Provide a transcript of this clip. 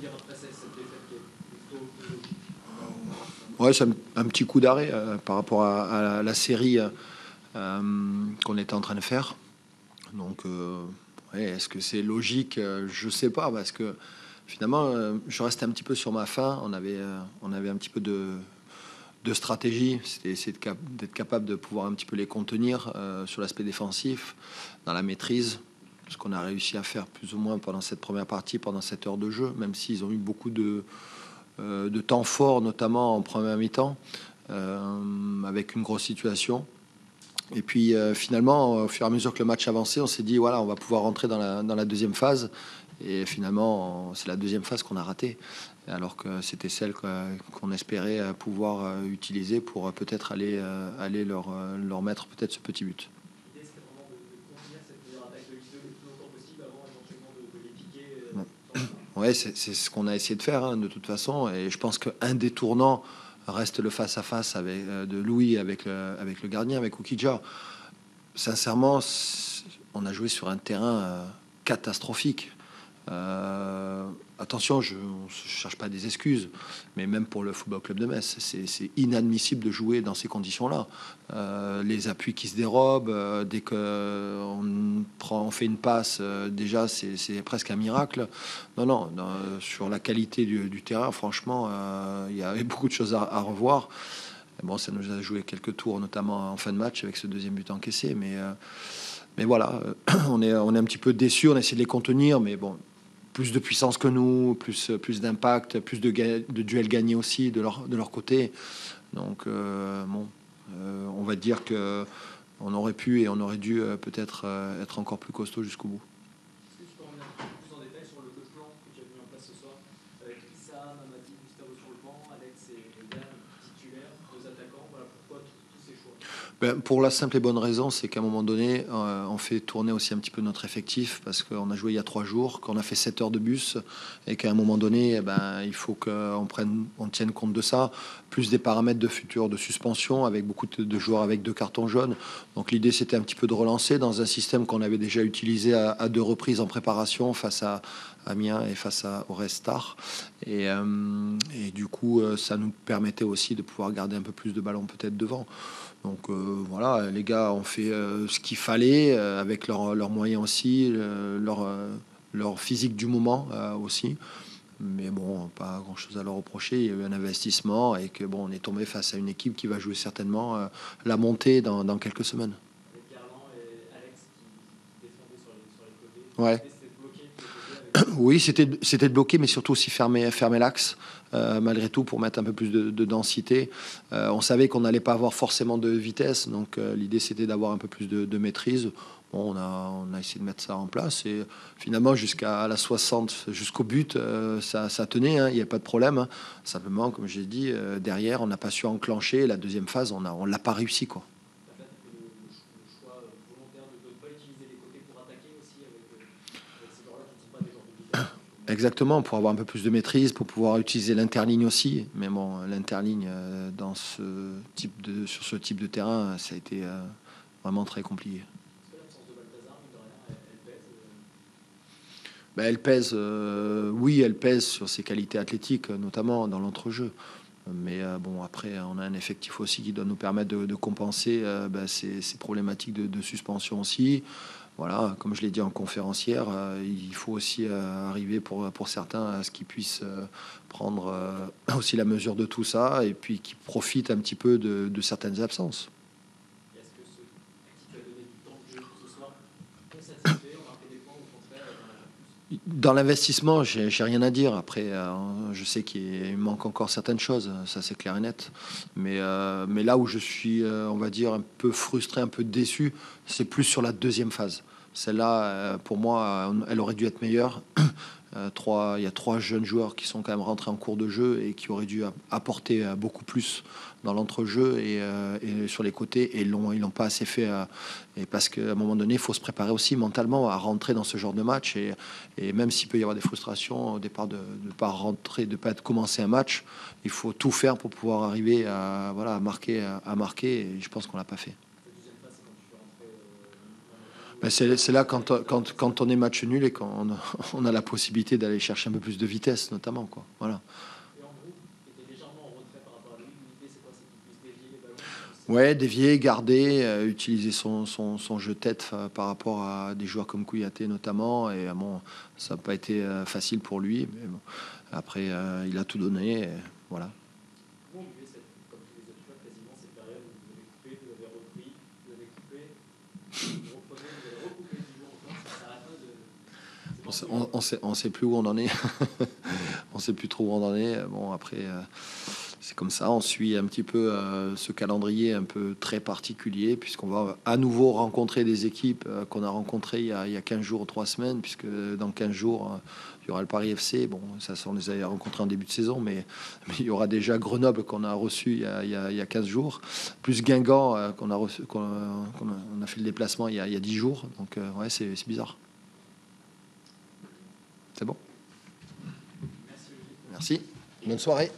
dire après cette défaite qui est plutôt logique? Ouais, c'est un petit coup d'arrêt par rapport à la série qu'on était en train de faire. Donc, ouais, est-ce que c'est logique? Je sais pas, parce que finalement, je restais un petit peu sur ma faim. On avait un petit peu de stratégie. C'était essayer d'être capable de pouvoir un petit peu les contenir sur l'aspect défensif, dans la maîtrise. Ce qu'on a réussi à faire plus ou moins pendant cette première partie, pendant cette heure de jeu, même s'ils ont eu beaucoup de temps fort, notamment en première mi-temps, avec une grosse situation. Et puis finalement, au fur et à mesure que le match avançait, on s'est dit voilà, on va pouvoir rentrer dans la deuxième phase. Et finalement, c'est la deuxième phase qu'on a ratée, alors que c'était celle qu'on espérait pouvoir utiliser pour peut-être aller leur mettre peut-être ce petit but. L'idée, c'était vraiment de contenir cette meilleure attaque de Ligue 2 le plus longtemps possible avant éventuellement de les piquer. Ouais, c'est ce qu'on a essayé de faire de toute façon. Et je pense qu'un des tournants reste le face-à-face de Louis avec le gardien, avec Oukidja. Sincèrement, on a joué sur un terrain catastrophique. Attention, je ne cherche pas des excuses, mais même pour le Football Club de Metz, c'est inadmissible de jouer dans ces conditions-là. Les appuis qui se dérobent, dès on fait une passe, déjà c'est presque un miracle. Non, sur la qualité du terrain, franchement, il y avait beaucoup de choses à revoir. Bon, ça nous a joué quelques tours, notamment en fin de match, avec ce deuxième but encaissé, mais voilà, on est un petit peu déçus, on essaie de les contenir, mais bon, plus de puissance que nous, plus d'impact, plus de duels gagnés aussi de leur côté. Donc, bon, on va dire que on aurait pu et on aurait dû peut-être être encore plus costaud jusqu'au bout. Est-ce que tu peux revenir un peu plus en détail sur le plan que tu as mis en place ce soir avec Issa, Mamadi, Gustavo sur le banc, Alex et Yann titulaires, deux attaquants? Voilà, pourquoi tous ces choix? Ben, pour la simple et bonne raison, c'est qu'à un moment donné, on fait tourner aussi un petit peu notre effectif, parce qu'on a joué il y a 3 jours, qu'on a fait 7 heures de bus, et qu'à un moment donné, il faut on tienne compte de ça, plus des paramètres de futur de suspension, avec beaucoup de joueurs avec 2 cartons jaunes. Donc l'idée, c'était un petit peu de relancer dans un système qu'on avait déjà utilisé à 2 reprises en préparation face à Amiens et face au Red Star. Et du coup, ça nous permettait aussi de pouvoir garder un peu plus de ballons peut-être devant. Donc voilà, les gars ont fait ce qu'il fallait avec leurs moyens aussi, leur physique du moment aussi. Mais bon, pas grand-chose à leur reprocher. Il y a eu un investissement et que bon, on est tombé face à une équipe qui va jouer certainement la montée dans quelques semaines. Avec Garland et Alex qui défendaient sur les côtés. Ouais. C'était de bloquer de côté avec... Oui, c'était de bloquer, mais surtout aussi fermer l'axe, malgré tout, pour mettre un peu plus de densité. On savait qu'on n'allait pas avoir forcément de vitesse, donc l'idée c'était d'avoir un peu plus de maîtrise. Bon, on a essayé de mettre ça en place, et finalement jusqu'à la 60, jusqu'au but, ça tenait, il n'y a pas de problème. Simplement, comme j'ai dit, derrière, on n'a pas su enclencher. La deuxième phase, on l'a pas réussi, quoi. Le choix volontaire de ne pas utiliser les côtés pour attaquer aussi avec ces joueurs-là qui ne sont pas des joueurs de vitesse. Exactement, pour avoir un peu plus de maîtrise, pour pouvoir utiliser l'interligne aussi. Mais bon, l'interligne sur ce type de terrain, ça a été vraiment très compliqué. Est-ce que l'absence de Balthazar, mine de rien, Elle pèse, oui, elle pèse sur ses qualités athlétiques, notamment dans l'entrejeu. Mais bon, après, on a un effectif aussi qui doit nous permettre de compenser ces problématiques de suspension aussi. Voilà, comme je l'ai dit en conférence hier, il faut aussi arriver pour certains à ce qu'ils puissent prendre aussi la mesure de tout ça, et puis qu'ils profitent un petit peu de certaines absences. Est-ce que ce qui tu as donné du temps de jeu ce soir peut satisfait, on marqué des points, au contraire, d'en attendre plus? Dans l'investissement, j'ai rien à dire. Après, je sais qu'il manque encore certaines choses, ça c'est clair et net. Mais là où je suis, on va dire, un peu frustré, un peu déçu, c'est plus sur la deuxième phase. Celle-là, pour moi, elle aurait dû être meilleure. Il y a 3 jeunes joueurs qui sont quand même rentrés en cours de jeu et qui auraient dû apporter beaucoup plus dans l'entrejeu et sur les côtés, et ils l'ont pas assez fait. Et parce qu'à un moment donné, il faut se préparer aussi mentalement à rentrer dans ce genre de match. Et même s'il peut y avoir des frustrations au départ de ne pas rentrer, de ne pas commencer un match, il faut tout faire pour pouvoir arriver à marquer. Et je pense qu'on l'a pas fait. Ben, c'est là quand on est match nul et qu'on on a la possibilité d'aller chercher un peu plus de vitesse, notamment, quoi. Voilà. Et en groupe, qui était légèrement en retrait par rapport à lui. L'idée, c'est quoi? C'est qu'il puisse dévier les ballons. Ouais, dévier, garder, utiliser son jeu tête par rapport à des joueurs comme Kouyaté notamment. Et bon, ça n'a pas été facile pour lui. Mais bon, après, il a tout donné. Et voilà. Comment on vivait, comme tous les autres joueurs, quasiment cette période où vous avez coupé, vous avez repris, vous avez coupé, vous reprenez, vous avez recoupé du jour encore, ça s'arrête pas de. On sait plus où on en est. On sait plus trop où on en est. Bon, après, c'est comme ça. On suit un petit peu ce calendrier un peu très particulier, puisqu'on va à nouveau rencontrer des équipes qu'on a rencontrées il y a 15 jours ou 3 semaines, puisque dans 15 jours, il y aura le Paris FC. Bon, ça, on les a rencontrés en début de saison, mais il y aura déjà Grenoble qu'on a reçu il y a 15 jours, plus Guingamp qu'on a reçu, on a fait le déplacement il y a 10 jours. Donc, ouais, c'est bizarre. C'est bon. Merci. Bonne soirée.